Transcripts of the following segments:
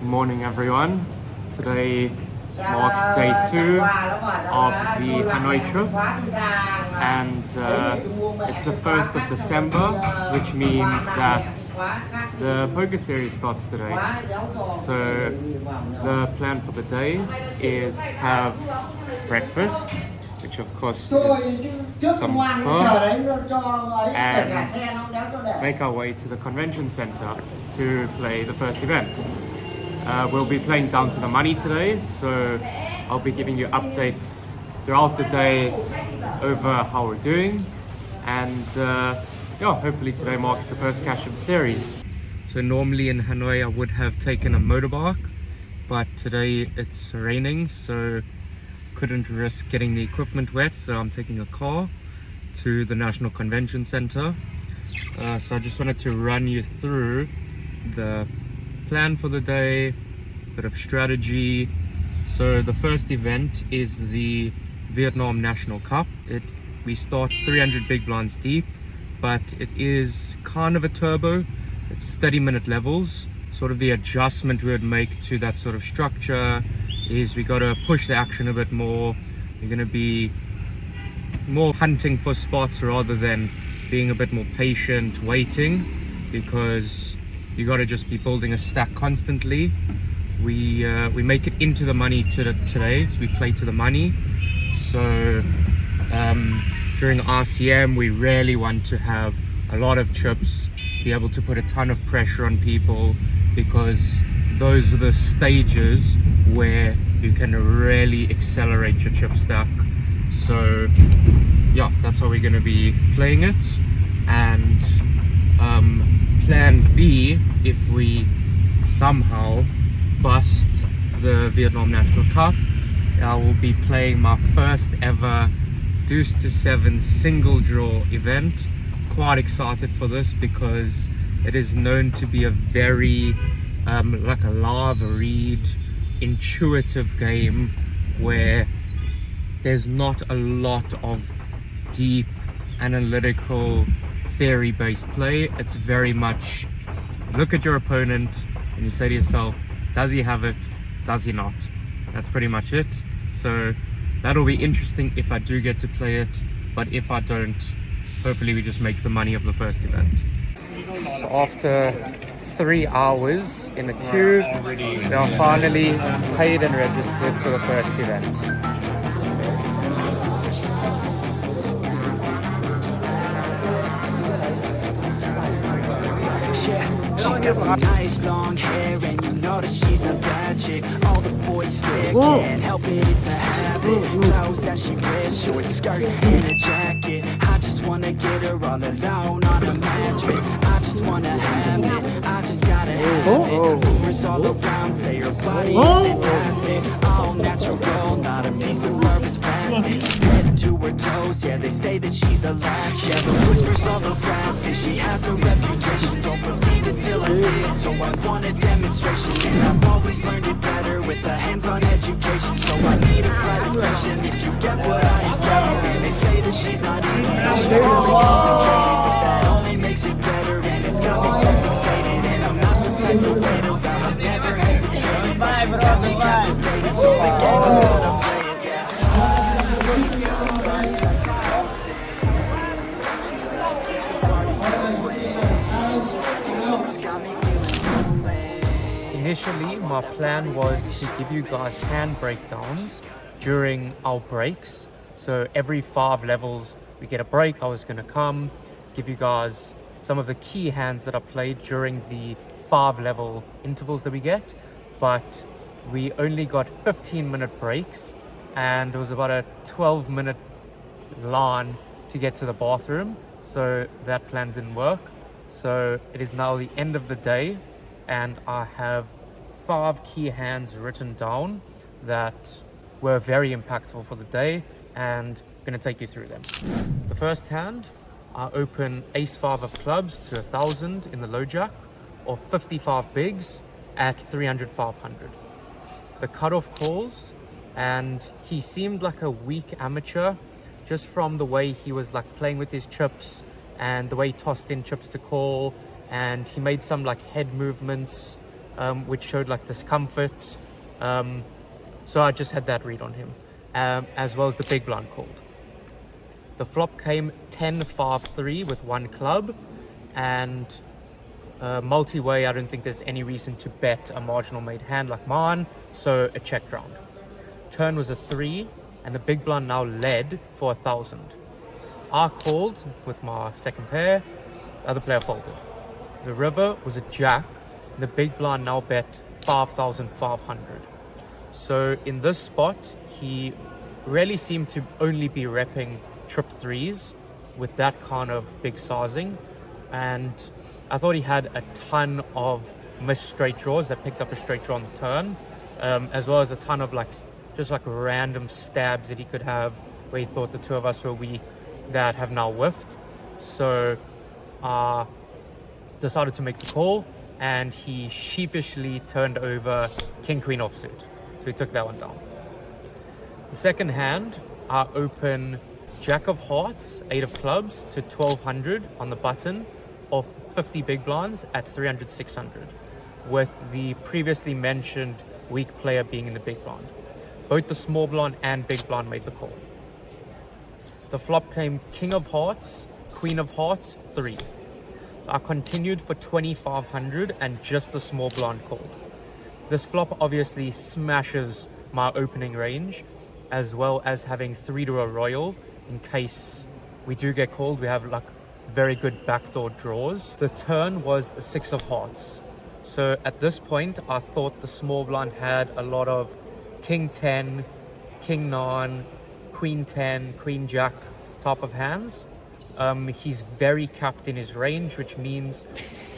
Morning everyone. Today marks day 2 of the Hanoi trip and it's the 1st of December, which means that the poker series starts today. So the plan for the day is have breakfast, which of course is some pho, and make our way to the convention center to play the first event. We'll be playing down to the money today, so I'll be giving you updates throughout the day over how we're doing, and yeah, hopefully today marks the first cash of the series. So normally in Hanoi I would have taken a motorbike, but today it's raining, so couldn't risk getting the equipment wet, so I'm taking a car to the National Convention Center. So I just wanted to run you through the plan for the day, bit of strategy. So the first event is the Vietnam National Cup. We start 300 big blinds deep, but it is kind of a turbo. It's 30-minute levels. Sort of the adjustment we would make to that sort of structure is we got to push the action a bit more. You're going to be more hunting for spots rather than being a bit more patient waiting, because you got to just be building a stack constantly. We make it into the money today, so we play to the money. So during RCM we really want to have a lot of chips, be able to put a ton of pressure on people, because those are the stages where you can really accelerate your chip stack. So yeah, that's how we're going to be playing it. And plan B, if we somehow bust the Vietnam National Cup, I will be playing my first ever deuce to 7 single draw event. Quite excited for this because it is known to be a very like a live read, intuitive game where there's not a lot of deep analytical theory-based play. It's very much look at your opponent and you say to yourself, does he have it, does he not? That's pretty much it. So that'll be interesting if I do get to play it, but if I don't, hopefully we just make the money of the first event. So after 3 hours in a queue, we are finally paid and registered for the first event. Yeah, she's got some nice long hair, and you know that she's a bad chick. All the boys stare, can't help it, it's a habit. Clothes that she wears, short skirt and a jacket. I just wanna get her all alone on a mattress. I just wanna have it, I just gotta have it. Rumors all around say her body is fantastic. All natural, not a piece of her is plastic. Head to her toes, yeah, they say that she's a latch. Yeah, the whispers all around say she has a reputation. Don't believe it till I see it, so I want a demonstration. And I've always learned it better with a hands-on education. So I need a private session if you get what I am saying. And they say that she's not easy, no, she's really complicated, but that only makes it better. And it's got me so fixated, and I'm not the type to wait around. I've never hesitated, but she's got me captivated. So the game, I'm gonna play it, yeah. Initially, my plan was to give you guys hand breakdowns during our breaks. So every 5 levels we get a break. I was going to come give you guys some of the key hands that I played during the 5 level intervals that we get, but we only got 15-minute breaks, and there was about a 12-minute line to get to the bathroom, so that plan didn't work. So it is now the end of the day, and I have 5 key hands written down that were very impactful for the day, and I'm going to take you through them. The first hand, I open ace-5 of clubs to 1,000 in the low jack, or 55 bigs at 300, 500. The cutoff calls, and he seemed like a weak amateur just from the way he was like playing with his chips and the way he tossed in chips to call, and he made some like head movements which showed like discomfort. So I just had that read on him, as well as the big blind called. The flop came 10-5-3 with one club, and multi-way, I don't think there's any reason to bet a marginal made hand like mine, so a checked round. Turn was a 3, and the big blind now led for 1,000. I called with my second pair, the other player folded. The river was a jack, and the big blind now bet 5,500. So in this spot, he really seemed to only be repping trip threes with that kind of big sizing, and I thought he had a ton of missed straight draws that picked up a straight draw on the turn, as well as a ton of just random stabs that he could have where he thought the two of us were weak that have now whiffed. So I decided to make the call, and he sheepishly turned over king queen offsuit, so he took that one down. The second hand, I open jack of hearts, 8 of clubs to 1,200 on the button of 50 big blinds at 300, 600, with the previously mentioned weak player being in the big blind. Both the small blind and big blind made the call. The flop came king of hearts, queen of hearts, 3. I continued for 2,500 and just the small blind called. This flop obviously smashes my opening range, as well as having 3 to a royal in case we do get called. We have very good backdoor draws. The turn was the 6 of hearts. So at this point, I thought the small blind had a lot of king 10, king 9, queen 10, queen jack type of hands. He's very capped in his range, which means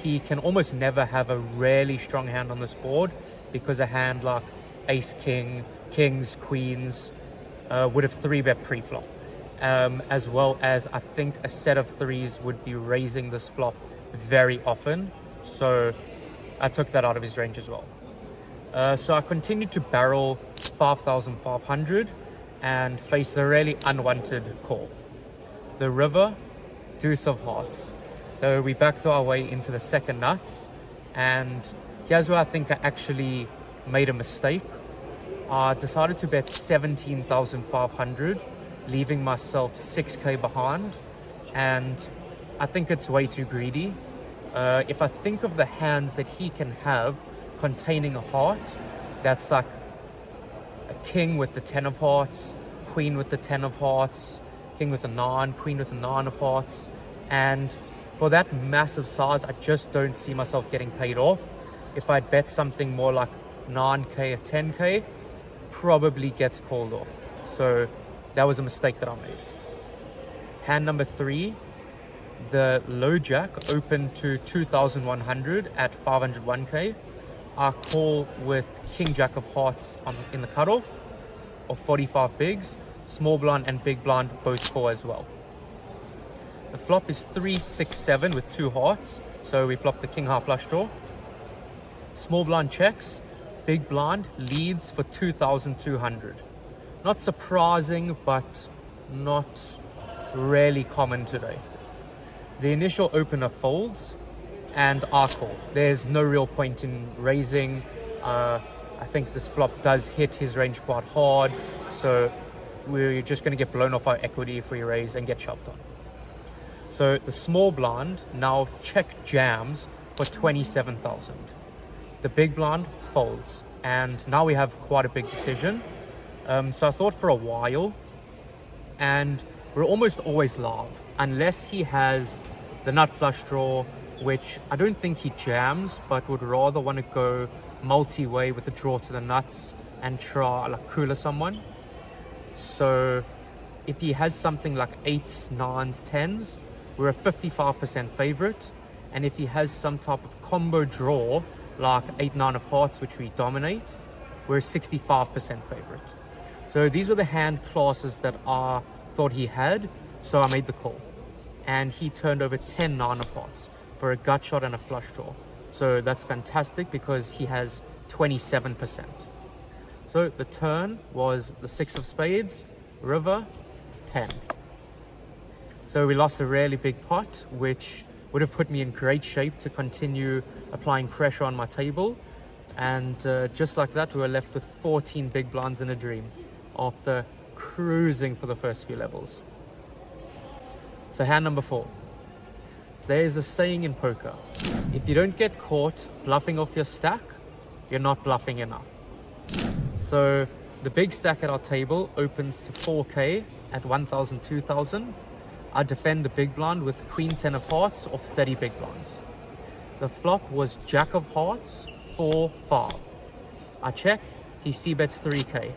he can almost never have a really strong hand on this board, because a hand like ace king, kings, queens would have 3-bet pre-flop. As well as I think a set of 3s would be raising this flop very often. So I took that out of his range as well. So I continued to barrel 5,500 and face the really unwanted call. The river, deuce of hearts. So we backed our way into the second nuts, and here's where I think I actually made a mistake. I decided to bet 17,500, leaving myself 6k behind, and I think it's way too greedy. If I think of the hands that he can have containing a heart, that's like a king with the 10 of hearts, queen with the 10 of hearts, king with a 9, queen with a 9 of hearts, and for that massive size, I just don't see myself getting paid off. If I'd bet something more like 9k or 10k, probably gets called off. So that was a mistake that I made. Hand number 3, the low jack opened to 2,100 at 501k. I call with king jack of hearts in the cutoff of 45 bigs. Small blind and big blind both call as well. The flop is 3-6-7 with 2 hearts, so we flop the king high flush draw. Small blind checks, big blind leads for 2,200. Not surprising, but not really common today. The initial opener folds, and I call. There's no real point in raising. I think this flop does hit his range quite hard, so we're just going to get blown off our equity if we raise and get shoved on. So the small blind now check jams for 27,000. The big blind folds, and now we have quite a big decision. So I thought for a while, and we're almost always live unless he has the nut flush draw, which I don't think he jams, but would rather want to go multi-way with a draw to the nuts and try cooler someone. So if he has something like 8s, 9s, 10s, we're a 55% favorite. And if he has some type of combo draw like 8, 9 of hearts, which we dominate, we're a 65% favorite. So these are the hand classes that I thought he had, so I made the call. And he turned over 10, 9 of hearts for a gut shot and a flush draw. So that's fantastic because he has 27%. So the turn was the 6 of spades, river, 10. So we lost a really big pot, which would have put me in great shape to continue applying pressure on my table. And just like that, we were left with 14 big blinds in a dream after cruising for the first few levels. So hand number 4. There is a saying in poker: if you don't get caught bluffing off your stack, you're not bluffing enough. So the big stack at our table opens to 4K at 1,000, 2,000. I defend the big blind with Queen 10 of hearts off 30 big blinds. The flop was Jack of hearts, 4, 5. I check, he c-bets 3K.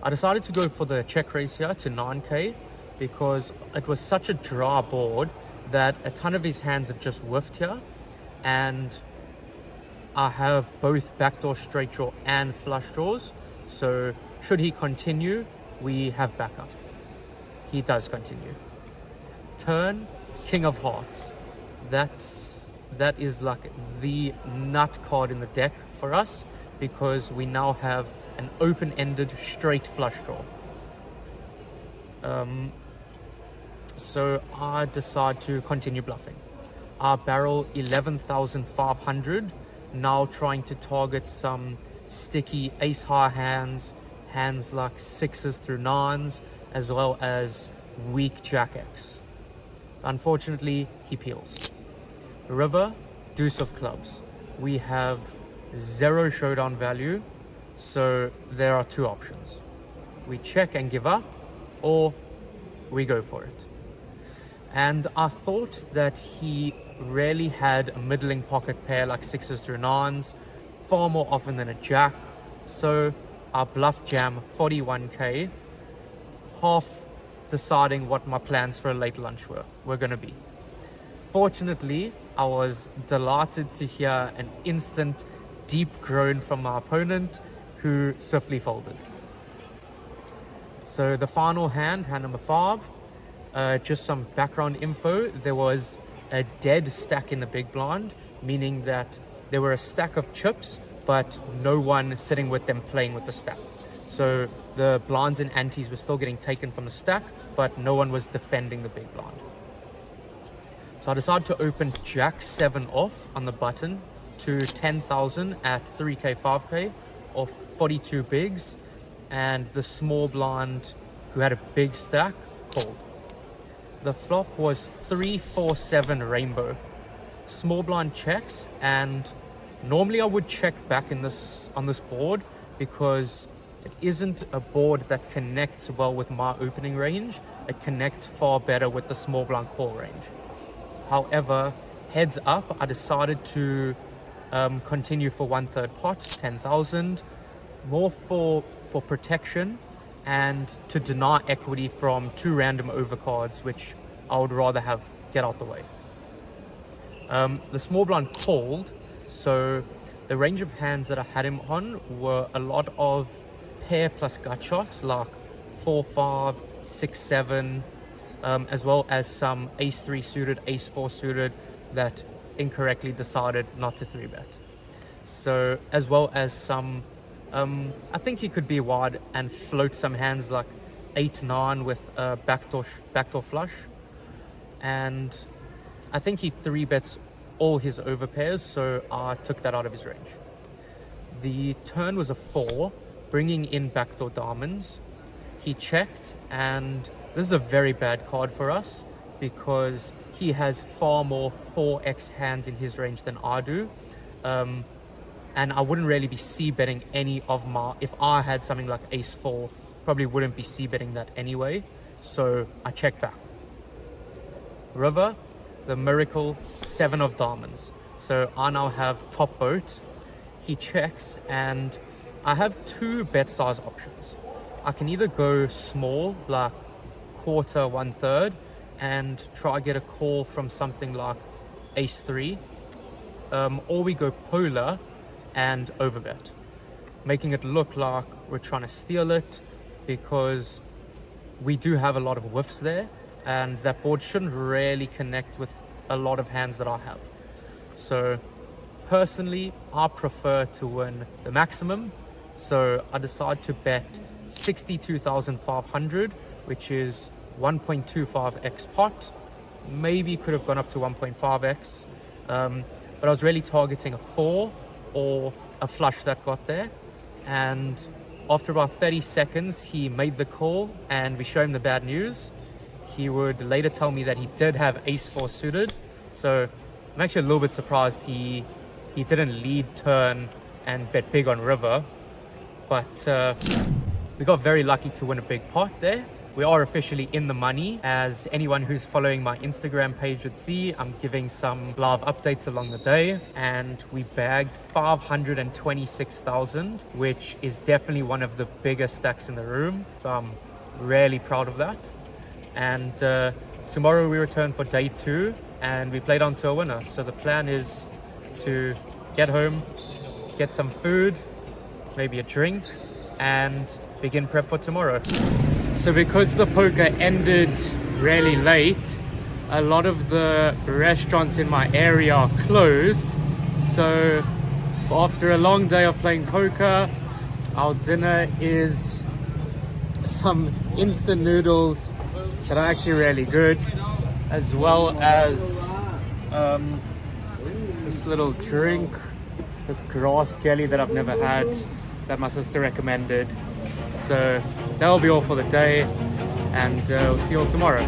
I decided to go for the check raise here to 9K because it was such a dry board that a ton of his hands have just whiffed here, and I have both backdoor straight draw and flush draws, so should he continue, we have backup. He does continue. Turn, King of Hearts. That is like the nut card in the deck for us, because we now have an open-ended straight flush draw. So I decide to continue bluffing. I barrel 11,500, now trying to target some sticky ace high hands like 6s through 9s, as well as weak Jack X. Unfortunately, he peels. River, Deuce of clubs. We have 0 showdown value, so there are 2 options. We check and give up, or we go for it. And I thought that he rarely had a middling pocket pair like 6s through 9s, far more often than a jack. So I bluff jam 41K, half deciding what my plans for a late lunch were going to be. Fortunately, I was delighted to hear an instant deep groan from my opponent, who swiftly folded. So the final hand number 5, just some background info. There was a dead stack in the big blind, meaning that there were a stack of chips, but no one sitting with them playing with the stack. So the blinds and antes were still getting taken from the stack, but no one was defending the big blind. So I decided to open Jack 7 off on the button to 10,000 at 3K, 5K off 42 bigs, and the small blind, who had a big stack, called. The flop was 3, 4, 7 rainbow. Small blind checks, and normally I would check back on this board because it isn't a board that connects well with my opening range. It connects far better with the small blind call range. However, heads up, I decided to continue for 1/3 pot, 10,000, more for protection and to deny equity from 2 random overcards, which I would rather have get out the way. The small blind called, so the range of hands that I had him on were a lot of pair plus gut shot, like 4, 5, 6, 7, as well as some ace 3 suited, ace 4 suited that incorrectly decided not to 3-bet. So, as well as some, I think he could be wide and float some hands like 8, 9 with backdoor flush. And I think he 3-bets all his overpairs, so I took that out of his range. The turn was a 4, bringing in backdoor diamonds. He checked, and this is a very bad card for us because he has far more 4x hands in his range than I do. And I wouldn't really be c-betting any of my... If I had something like ace 4, probably wouldn't be c-betting that anyway. So I check back. River, the miracle, 7 of diamonds. So I now have top boat. He checks, and I have 2 bet size options. I can either go small, like quarter, 1/3, and try get a call from something like ace 3, or we go polar and overbet, making it look like we're trying to steal it, because we do have a lot of whiffs there, and that board shouldn't really connect with a lot of hands that I have. So personally, I prefer to win the maximum, so I decide to bet 62,500, which is 1.25x pot. Maybe could have gone up to 1.5x, but I was really targeting a 4 or a flush that got there, and after about 30 seconds he made the call and we show him the bad news. He would later tell me that he did have ace-4 suited, so I'm actually a little bit surprised he didn't lead turn and bet big on river. But we got very lucky to win a big pot there. We are officially in the money. As anyone who's following my Instagram page would see, I'm giving some live updates along the day, and we bagged 526,000, which is definitely one of the biggest stacks in the room. So I'm really proud of that. And tomorrow we return for day 2 and we played on to a winner. So the plan is to get home, get some food, maybe a drink, and begin prep for tomorrow. So because the poker ended really late, a lot of the restaurants in my area are closed. So after a long day of playing poker, our dinner is some instant noodles that are actually really good, as well as this little drink with grass jelly that I've never had, that my sister recommended. So that'll be all for the day, and we'll see you all tomorrow.